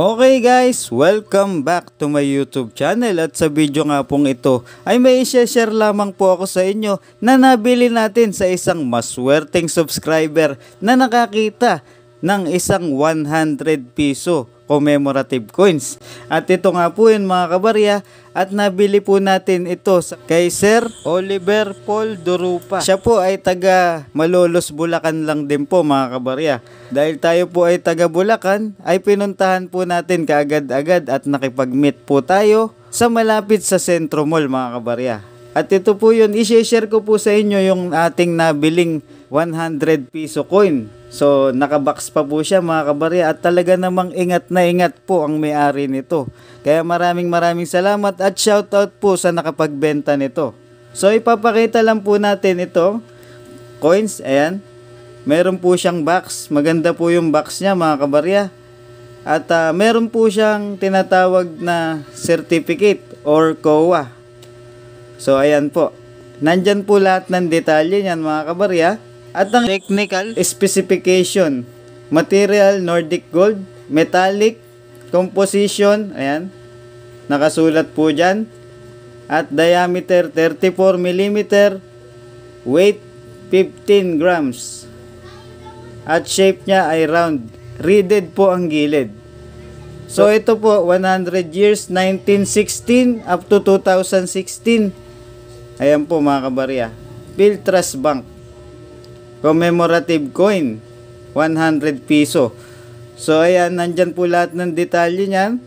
Okay guys, welcome back to my YouTube channel at sa video nga pong ito ay may i-share lamang po ako sa inyo na nabili natin sa isang maswerteng subscriber na nakakita ng isang 100 piso commemorative coins. At ito nga po yun mga kabarya, at nabili po natin ito kay Sir Oliver Paul Durupa. Siya po ay taga Malolos, Bulacan lang din po mga kabarya. Dahil tayo po ay taga Bulacan, ay pinuntahan po natin kaagad-agad at nakipag-meet po tayo sa malapit sa Centro Mall mga kabarya. At ito po yun, i-share ko po sa inyo yung ating nabiling 100 piso coin. So nakabox pa po siya mga kabarya, at talaga namang ingat na ingat po ang may-ari nito. Kaya maraming salamat at shoutout po sa nakapagbenta nito. So ipapakita lang po natin ito, coins, ayan. Meron po siyang box, maganda po yung box niya mga kabarya. At meron po siyang tinatawag na certificate or COA. So ayan po, nandyan po lahat ng detalye niyan mga kabarya. At ang technical specification, material Nordic gold, metallic, composition, ayan, nakasulat po dyan. At diameter 34 mm, weight 15 grams. At shape niya ay round, reeded po ang gilid. So ito po, 100 years, 1916 up to 2016. Ayan po mga kabarya, Philtrust Bank commemorative coin, 100 piso. So ayan, nandyan po lahat ng detalye niyan.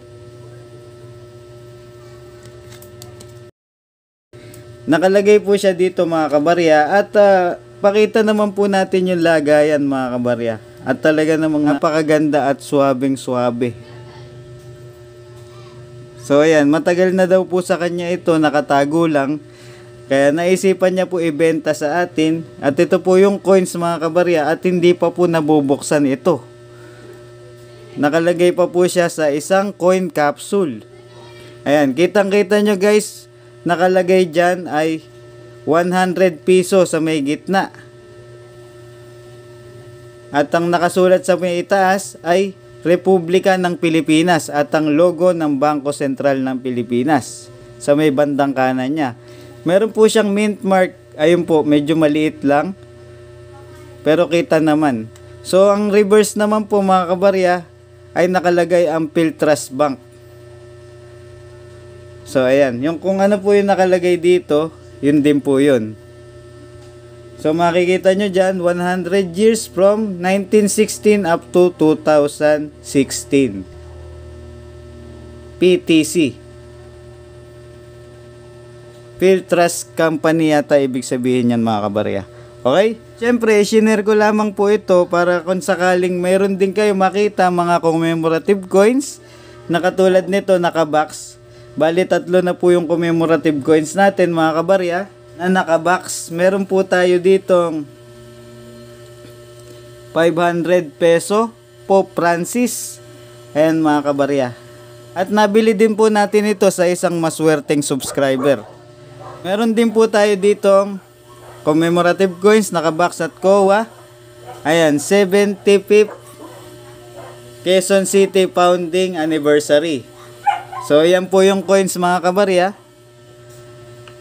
Nakalagay po siya dito mga kabarya, at pakita naman po natin yung lagayan mga kabarya. At talaga namang napakaganda at suwabing-suwabe. So ayan, matagal na daw po sa kanya ito, nakatago lang. Kaya naisipan niya po ibenta sa atin. At ito po yung coins mga kabarya, at hindi pa po nabubuksan ito. Nakalagay pa po siya sa isang coin capsule. Ayan, kitang-kita nyo guys, nakalagay dyan ay 100 piso sa may gitna. At ang nakasulat sa may itaas ay Republika ng Pilipinas at ang logo ng Bangko Sentral ng Pilipinas sa may bandang kanan niya. Meron po siyang mint mark, ayun po, medyo maliit lang, pero kita naman. So ang reverse naman po mga kabarya ay nakalagay ang Philtrust Bank. So ayan, yung kung ano po yung nakalagay dito, yun din po yun. So makikita nyo dyan, 100 years from 1916 up to 2016. PTC. Philtrust Company yata ibig sabihin yan mga kabarya. Okay? Siyempre, sinare ko lamang po ito para kung sakaling mayroon din kayo makita mga commemorative coins na katulad nito nakabox. Bali, 3 na po yung commemorative coins natin mga kabarya na nakabox. Meron po tayo ditong 500 peso Pope Francis. Ayan mga kabarya. At nabili din po natin ito sa isang maswerteng subscriber. Meron din po tayo ditong commemorative coins, nakabox at COA. Ayan, 75th Quezon City Founding Anniversary. So, yan po yung coins mga kabarya.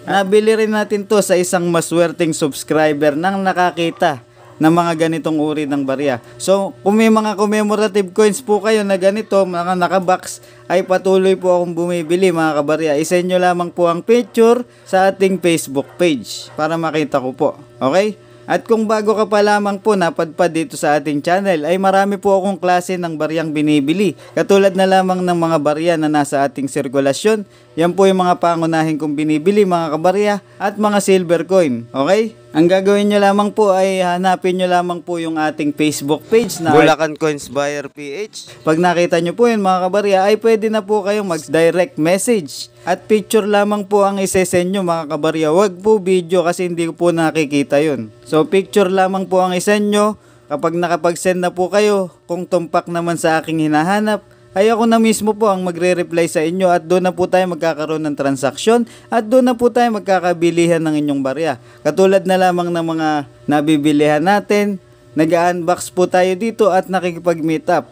Nabili rin natin to sa isang maswerteng subscriber nang nakakita ng mga ganitong uri ng barya. So, kung may mga commemorative coins po kayo na ganito, mga nakabox, ay patuloy po akong bumibili mga kabarya. I-send nyo lamang po ang picture sa ating Facebook page para makita ko po. Okay? At kung bago ka pa lamang po napadpad dito sa ating channel, ay marami po akong klase ng baryang binibili. Katulad na lamang ng mga barya na nasa ating sirkulasyon. Yan po yung mga pangunahin kong binibili mga kabarya, at mga silver coin. Okay? Ang gagawin nyo lamang po ay hanapin nyo lamang po yung ating Facebook page na Bulacan Coins Buyer PH. Pag nakita nyo po yun mga kabarya, ay pwede na po kayong mag-direct message. At picture lamang po ang isesend nyo mga kabarya. Huwag po video kasi hindi po nakikita yun. So picture lamang po ang isend nyo. Kapag nakapag-send na po kayo, kung tumpak naman sa aking hinahanap, ay ako na mismo po ang magre-reply sa inyo, at doon na po tayo magkakaroon ng transaksyon, at doon na po tayo magkakabilihan ng inyong barya. Katulad na lamang ng mga nabibilihan natin, nag-unbox po tayo dito at nakikipag-meet up.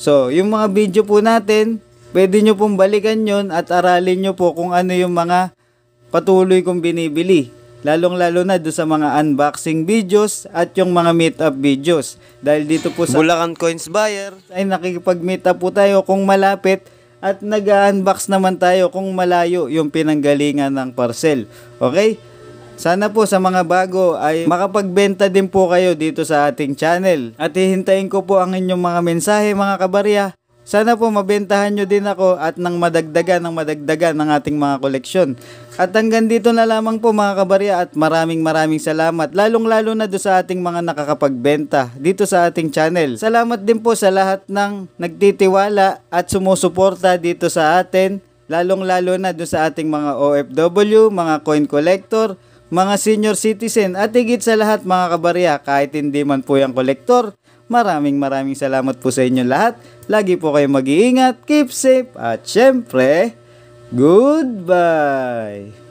So, yung mga video po natin, pwede nyo pong balikan yun at aralin nyo po kung ano yung mga patuloy kong binibili. Lalong-lalo na doon sa mga unboxing videos at yung mga meetup videos. Dahil dito po sa Bulacan Coins Buyer ay nakikipag-meetup po tayo kung malapit at nag-unbox naman tayo kung malayo yung pinanggalingan ng parcel. Okay? Sana po sa mga bago ay makapagbenta din po kayo dito sa ating channel. At hihintayin ko po ang inyong mga mensahe mga kabarya. Sana po mabentahan nyo din ako at nang madagdagan ng ating mga koleksyon. At hanggang dito na lamang po mga kabarya at maraming salamat. Lalong-lalo na do sa ating mga nakakapagbenta dito sa ating channel. Salamat din po sa lahat ng nagtitiwala at sumusuporta dito sa atin. Lalong-lalo na do sa ating mga OFW, mga coin collector, mga senior citizen at higit sa lahat mga kabarya, kahit hindi man po yung kolektor, maraming salamat po sa inyo lahat. Lagi po kayo mag-iingat, keep safe at syempre, goodbye!